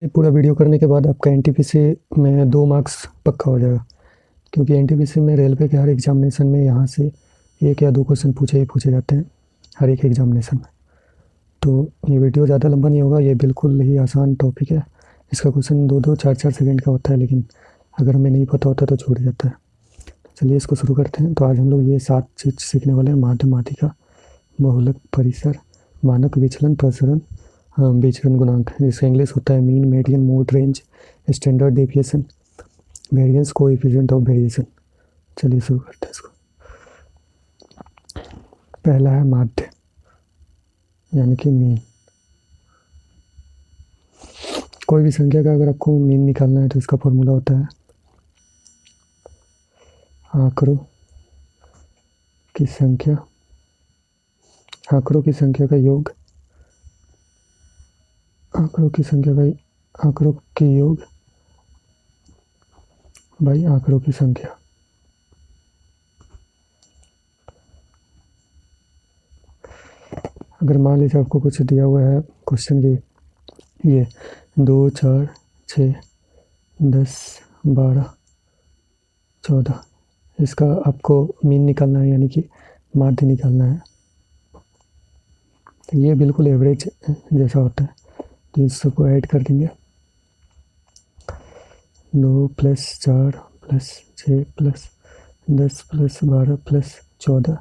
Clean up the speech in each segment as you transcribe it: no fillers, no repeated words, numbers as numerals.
ये पूरा वीडियो करने के बाद आपका एनटीपीसी में 2 मार्क्स पक्का हो जाएगा, क्योंकि एनटीपीसी में रेलवे के हर एग्जामिनेशन में यहाँ से 1 या 2 क्वेश्चन पूछे ही पूछे जाते हैं हर एक एग्जामिनेशन में। तो ये वीडियो ज़्यादा लंबा नहीं होगा, ये बिल्कुल ही आसान टॉपिक है। इसका क्वेश्चन 2-2, 4-4 सेकंड का होता है, लेकिन अगर हमें नहीं पता होता तो छूट जाता है। चलिए इसको शुरू करते हैं। तो आज हम लोग ये 7 चीज़ सीखने वाले हैं: माध्य, माध्यिका, बहुलक, परिसर, मानक, विचलन, प्रसरण, विचरण गुणांक। जिसका इंग्लिश होता है mean, median, mode, range, standard deviation, variance, coefficient of variation. चलिए शुरू करते हैं इसको। पहला है माध्य यानी कि मीन। कोई भी संख्या का अगर आपको मीन निकालना है तो इसका फॉर्मूला होता है आंकड़ों की संख्या का योग, आंकड़ों की योग बाई आंकड़ों की संख्या। अगर मान लीजिए आपको कुछ दिया हुआ है क्वेश्चन की ये 2, 4, 6, 10, 12, 14, इसका आपको मीन निकालना है यानी कि माध्य निकालना है। तो ये बिल्कुल एवरेज जैसा होता है, तो इस सबको ऐड कर देंगे। 2 + 4 + 6 + 10 + 12 + 14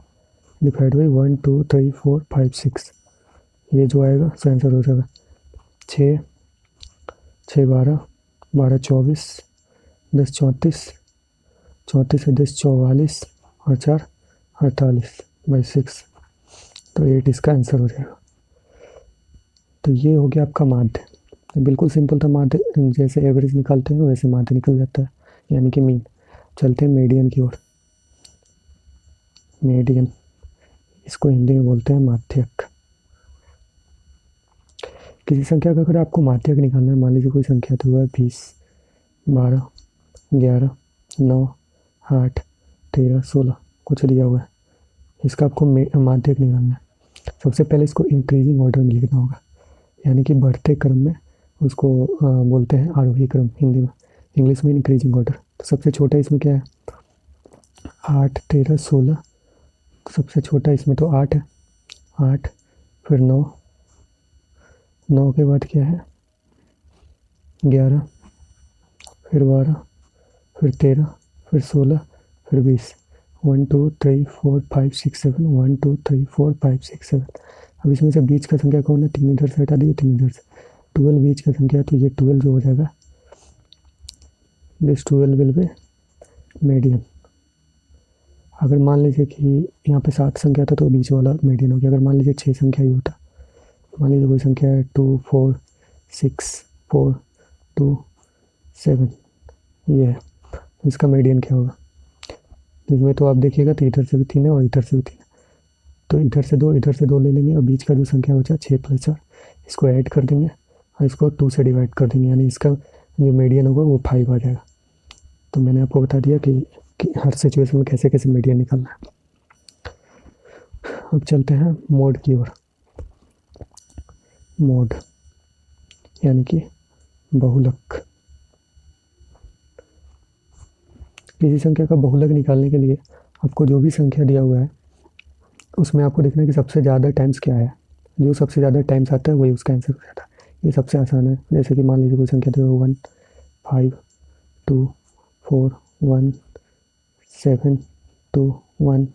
डिवाइड बाई 1, 2, 3, 4, 5, 6। ये जो आएगा सो आंसर हो जाएगा 6, 6, 12, 12, 24, 10, 34, 34 से 10, 44 और 4, 48/6। तो 8 इसका आंसर हो जाएगा। तो ये हो गया आपका माध्य। बिल्कुल सिंपल था माध्य, जैसे एवरेज निकालते हैं वैसे माध्य निकल जाता है यानी कि मीन। चलते हैं मीडियन की ओर। मीडियन, इसको हिंदी में बोलते हैं माध्यक। किसी संख्या का अगर आपको माध्यक निकालना है, मान लीजिए कोई संख्या तो है 20, 12, 11, 9, 8, 13, 16 कुछ दिया हुआ है, इसका आपको माध्यक निकालना है। सबसे पहले इसको इंक्रीजिंग ऑर्डर में लिखना होगा, यानी कि बढ़ते क्रम में। उसको बोलते हैं आरोही क्रम हिंदी में, इंग्लिश में इंक्रीजिंग ऑर्डर। तो सबसे छोटा इसमें क्या है 8, 13, 16। सबसे छोटा इसमें तो 8 है, 8, फिर 9, 9 के बाद क्या है 11, फिर 12, फिर 13, फिर 16, फिर 20। 1, 2, 3, 4, 5, 6, 7, 1, 2, 3, 4, 5, 6, 7। अब इसमें से बीच का संख्या कौन है, 3 इधर से हटा दिए, 3 इधर से। 12 बीच का संख्या है, तो ये 12 जो हो जाएगा दिस 12 विल बी मीडियन। अगर मान लीजिए कि यहाँ पे 7 संख्या था तो बीच वाला मीडियन हो गया। अगर मान लीजिए 6 संख्या ही होता, मान लीजिए कोई संख्या है 2, 4, 6, 4, 2, 7, ये है, इसका मीडियन क्या होगा। इसमें तो आप देखिएगा तो इधर से भी 3 है और इधर से भी 3 है, तो इधर से 2 ले लेंगे और बीच का जो संख्या बचा 6 + 4, इसको ऐड कर देंगे और इसको 2 से डिवाइड कर देंगे, यानी इसका जो मीडियन होगा वो 5 आ जाएगा। तो मैंने आपको बता दिया कि हर सिचुएशन में कैसे कैसे मीडियन निकालना है। अब चलते हैं मोड की ओर। मोड यानी कि बहुलक। किसी संख्या का बहुलक निकालने के लिए आपको जो भी संख्या दिया हुआ है उसमें आपको देखना है कि सबसे ज़्यादा टाइम्स क्या है। जो सबसे ज़्यादा टाइम्स आता है वही उसका आंसर हो जाता है। ये सबसे आसान है। जैसे कि मान लीजिए कोई संख्या तो 1, 5, 2, 4, 1, 7, 2, 1,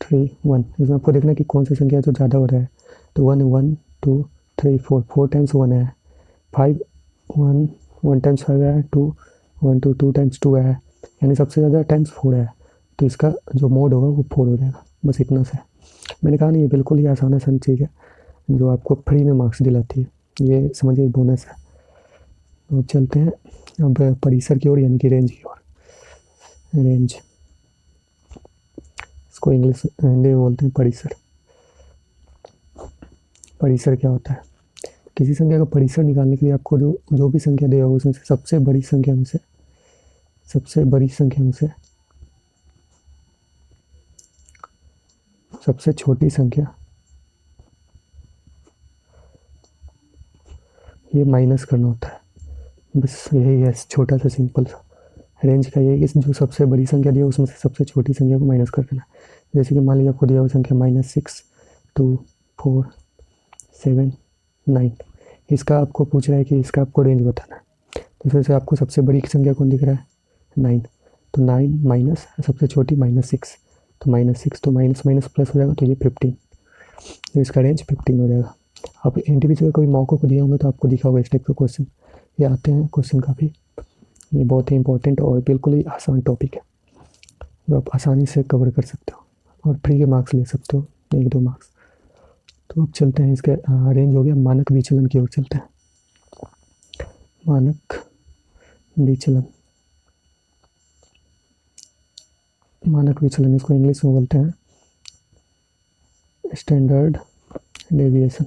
3, 1। इसमें आपको देखना है कि कौन सी संख्या जो ज़्यादा हो रहा है। तो 1, 1, 2, 3, 4, 4 टाइम्स 1 है। 5, 1, 1 टाइम्स 5 है। 2, 1, 2, 2 टाइम्स 2 है, यानी सबसे ज़्यादा टाइम्स 4 है। तो इसका जो मोड होगा वो 4 हो जाएगा। बस इतना सा है। मैंने कहा नहीं, ये बिल्कुल ही आसान चीज़ है जो आपको फ्री में मार्क्स दिलाती है। ये समझिए बोनस है। अब चलते हैं अब परिसर की ओर यानी कि रेंज की ओर। रेंज, इसको इंग्लिश हिंदी में बोलते हैं परिसर। परिसर क्या होता है, किसी संख्या का परिसर निकालने के लिए आपको जो भी संख्या दिया होगा उसमें से सबसे बड़ी संख्या में से सबसे छोटी संख्या ये माइनस करना होता है। बस यही है, छोटा सा सिंपल सा रेंज का। ये कि जो सबसे बड़ी संख्या दी है उसमें से सबसे छोटी संख्या को माइनस कर देना। जैसे कि मान लीजिए आपको दिया हुआ संख्या -6, 2, 4, 7, 9। इसका आपको पूछ रहा है कि इसका आपको रेंज बताना है। तो जैसे आपको सबसे बड़ी संख्या कौन दिख रहा है? 9। तो 9 माइनस सबसे छोटी -6, तो -6, तो माइनस माइनस प्लस हो जाएगा, तो ये 15। तो इसका रेंज 15 हो जाएगा। आप इंडिविजुअल कोई मौकों को दिए होंगे तो आपको दिखा होगा इस टाइप का क्वेश्चन। ये आते हैं क्वेश्चन काफ़ी। ये बहुत ही इंपॉर्टेंट और बिल्कुल ही आसान टॉपिक है जो आप आसानी से कवर कर सकते हो और फ्री के मार्क्स ले सकते हो, 1-2 मार्क्स। तो अब चलते हैं, इसका रेंज हो गया। मानक विचलन की ओर चलते हैं। मानक विचलन, मानक विचलन इसको इंग्लिश में बोलते हैं स्टैंडर्ड डेविएशन।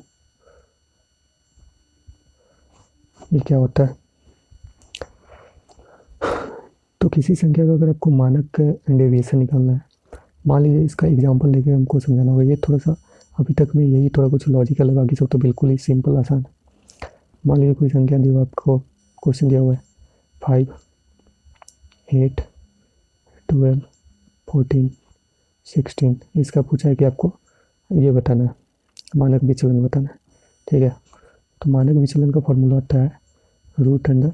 ये क्या होता है? तो किसी संख्या का अगर आपको मानक डेविएशन निकालना है, मान लीजिए इसका एग्जांपल लेके हमको समझाना होगा। ये थोड़ा सा अभी तक में यही थोड़ा कुछ लॉजिकल है, बाकी सब तो बिल्कुल ही सिंपल आसान है। मान लीजिए कोई संख्या दी हुआ, आपको क्वेश्चन दिया हुआ है 5, 8, 12, 14, 16। इसका पूछा है कि आपको ये बताना है, मानक विचलन बताना है। ठीक है, तो मानक विचलन का फॉर्मूला होता है √d²/n।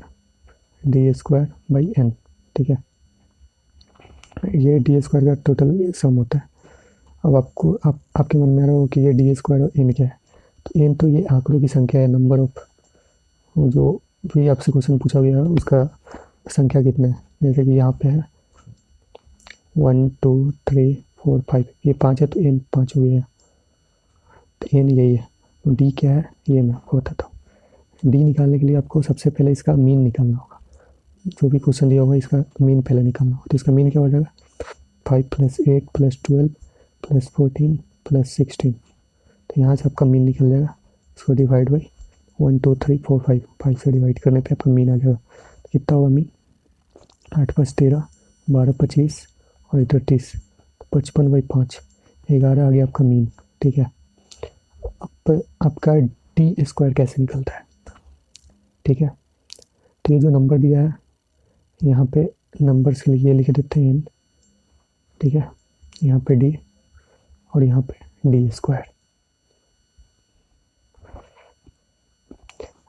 ठीक है, ये d² का टोटल सम होता है। अब आपके मन में आ रहा हो कि ये d² और n क्या है? तो n तो ये आंकड़ों की संख्या है, नंबर ऑफ, जो भी आपसे क्वेश्चन पूछा गया है उसका संख्या कितना है। जैसे कि यहाँ पे है 1, 2, 3, 4, 5, ये 5 है तो n 5 हो गया। तो n यही है। तो d क्या है ये मैं आपको बताता हूँ। d निकालने के लिए आपको सबसे पहले इसका मीन निकालना होगा। जो भी क्वेश्चन दिया होगा इसका मीन पहले निकालना होगा। तो इसका मीन क्या हो जाएगा? 5 + 8 + 12 + 14 + 16। तो यहाँ से आपका मीन निकल जाएगा। इसको डिवाइड बाई 1, 2, 3, 4, 5, 5 से डिवाइड करने पे आपका मीन आ जाएगा। तो कितना होगा मीन? 8, 5, 13, 12, 25 और इधर 30, 55/5, 11 आ गया आपका मीन। ठीक है, अब आपका d² कैसे निकलता है? ठीक है, तो ये जो नंबर दिया है यहाँ पे नंबर्स के लिए लिख देते हैं n। ठीक है, यहाँ पे d और यहाँ पे d²।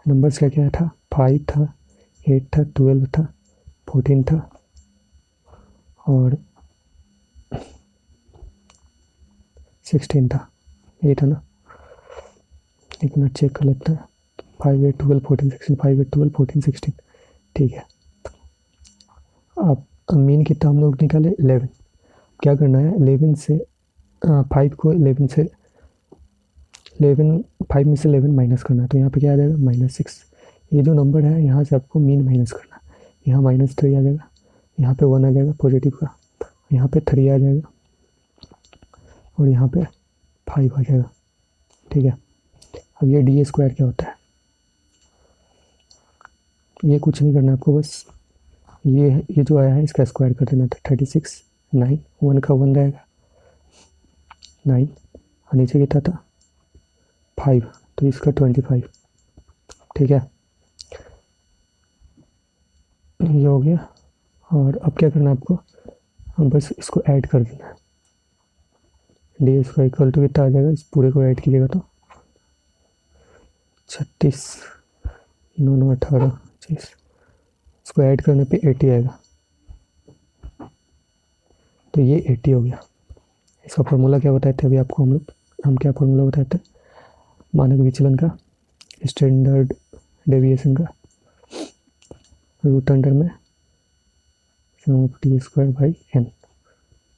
नंबर्स क्या क्या था? 5 था, 8 था, 12 था, 14 था और 16 था। ये था ना, एक मिनट चेक कर लेते हैं। 5, 8, 12, 14, 16, 5, 8, 12, 14, 16। ठीक है, अब मीन कितना हम लोग निकाले? 11। क्या करना है? 11 से 5 को 11 से 11 5 में से 11 माइनस करना है। तो यहाँ पे क्या आ जाएगा? -6। ये जो नंबर है यहाँ से आपको मीन माइनस करना है। यहाँ -3 आ जाएगा, यहाँ पे 1 आ जाएगा पॉजिटिव का, यहाँ पे 3 आ जाएगा और यहाँ पे 5 आ जाएगा। ठीक है, अब ये d² क्या होता है? ये कुछ नहीं करना आपको, बस ये जो आया है इसका स्क्वायर कर देना था। 36, 9, 1 का 1 रहेगा 9 और नीचे कितना था? 5, तो इसका 25। ठीक है, ये हो गया। और अब क्या करना है आपको? अब बस इसको ऐड कर देना है। d² इक्वल टू कितना आ जाएगा? इस पूरे को ऐड कीजिएगा तो 36, 9, 9, 18, 25। इसको ऐड करने पे 80 आएगा। तो ये 80 हो गया। इसका फॉर्मूला क्या बताए थे अभी आपको हम क्या फॉर्मूला बताए थे? मानक विचलन का, स्टैंडर्ड डेविएशन का, √अंडर में d²/n।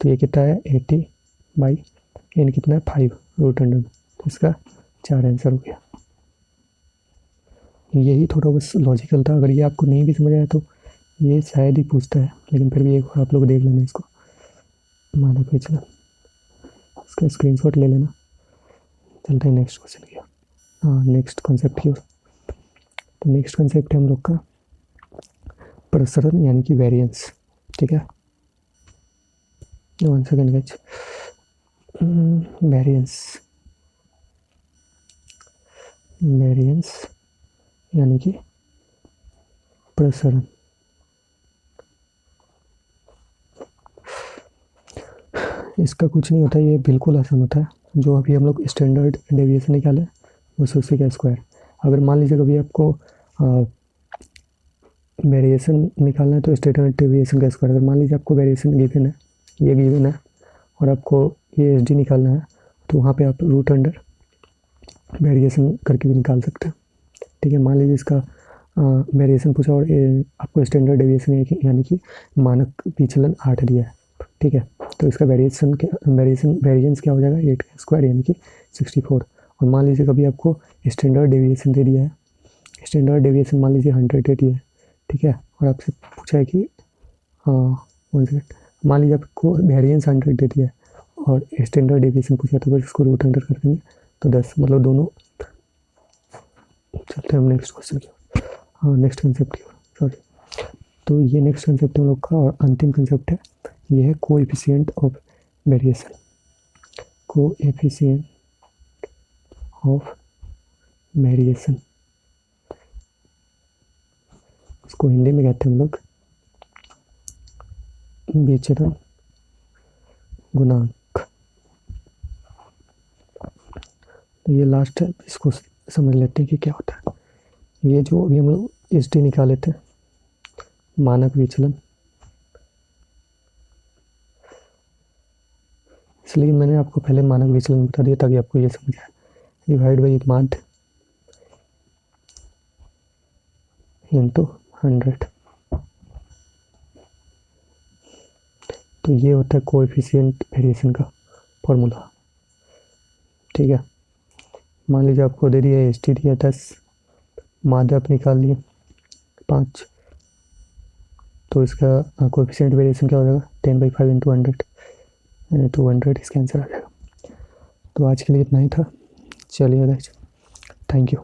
तो ये कितना है? 80/n कितना है? 5 √अंडर में। तो इसका 4 आंसर हो गया। यही थोड़ा बस लॉजिकल था। अगर ये आपको नहीं भी समझ आया तो ये शायद ही पूछता है, लेकिन फिर भी एक बार आप लोग देख लेना इसको। मानक विचलन, इसका स्क्रीनशॉट ले लेना। चलते हैं नेक्स्ट क्वेश्चन की ओर, नेक्स्ट कॉन्सेप्ट की ओर। तो नेक्स्ट कॉन्सेप्ट है हम लोग का प्रसरण यानी कि वेरिएंस। ठीक है, 1 सेकेंड गाइस। वेरिएंस यानी कि प्रसरण। इसका कुछ नहीं होता, ये बिल्कुल आसान होता है। जो अभी हम लोग स्टैंडर्ड डेविएशन निकाले बस उसी का स्क्वायर। अगर मान लीजिए कभी आपको वेरिएशन निकालना है तो स्टैंडर्ड डेविएशन का स्क्वायर। अगर मान लीजिए आपको वेरिएशन गिवन है, ये गिवन है, और आपको ये एस डी निकालना है तो वहाँ पे आप रूट अंडर वेरिएशन करके भी निकाल सकते हैं। ठीक है, मान लीजिए इसका वेरिएशन पूछा और आपको स्टैंडर्ड डेविएशन यानी कि मानक विचलन 8 दिया है। ठीक है, तो इसका वेरिएंस क्या हो जाएगा 8 का स्क्वायर यानी कि 64। और मान लीजिए कभी आपको स्टैंडर्ड डेविएशन दे दिया है, स्टैंडर्ड डेविएशन मान लीजिए 100 दे दिया है। ठीक है, और आपसे पूछा है कि वन सेकेंड, मान लीजिए आपको वेरिएंस 100 दे दिया है और स्टैंडर्ड डेविएशन पूछा तो बस इसको रूट अंडर कर देंगे तो 10, मतलब दोनों। चलते हैं हम नेक्स्ट क्वेश्चन की ओर, नेक्स्ट कंसेप्ट की ओर, सॉरी। तो ये नेक्स्ट कंसेप्ट हम लोग का और अंतिम कंसेप्ट है, ये है coefficient of variation. Coefficient of variation, इसको हिंदी में कहते हैं हम लोग विचरण गुणांक। तो ये लास्ट है, इसको समझ लेते हैं कि क्या होता है। ये जो अभी हम लोग एस डी निकाले थे, मानक विचलन, इसलिए मैंने आपको पहले मानक विचलन बता दिया ताकि आपको ये समझ आए। डिवाइड बाई माध्य इंटू 100, तो ये होता है कोएफिशिएंट वेरिएशन का फॉर्मूला। ठीक है, मान लीजिए आपको दे दिया एस टी दिया 10, माध्य आप निकाल लिए 5, तो इसका कोएफिशिएंट वेरिएशन क्या हो जाएगा 10/5 इंटू 100, तो 100 इसका आंसर आ जाएगा। तो आज के लिए इतना ही था, चलिए गाइस, थैंक यू।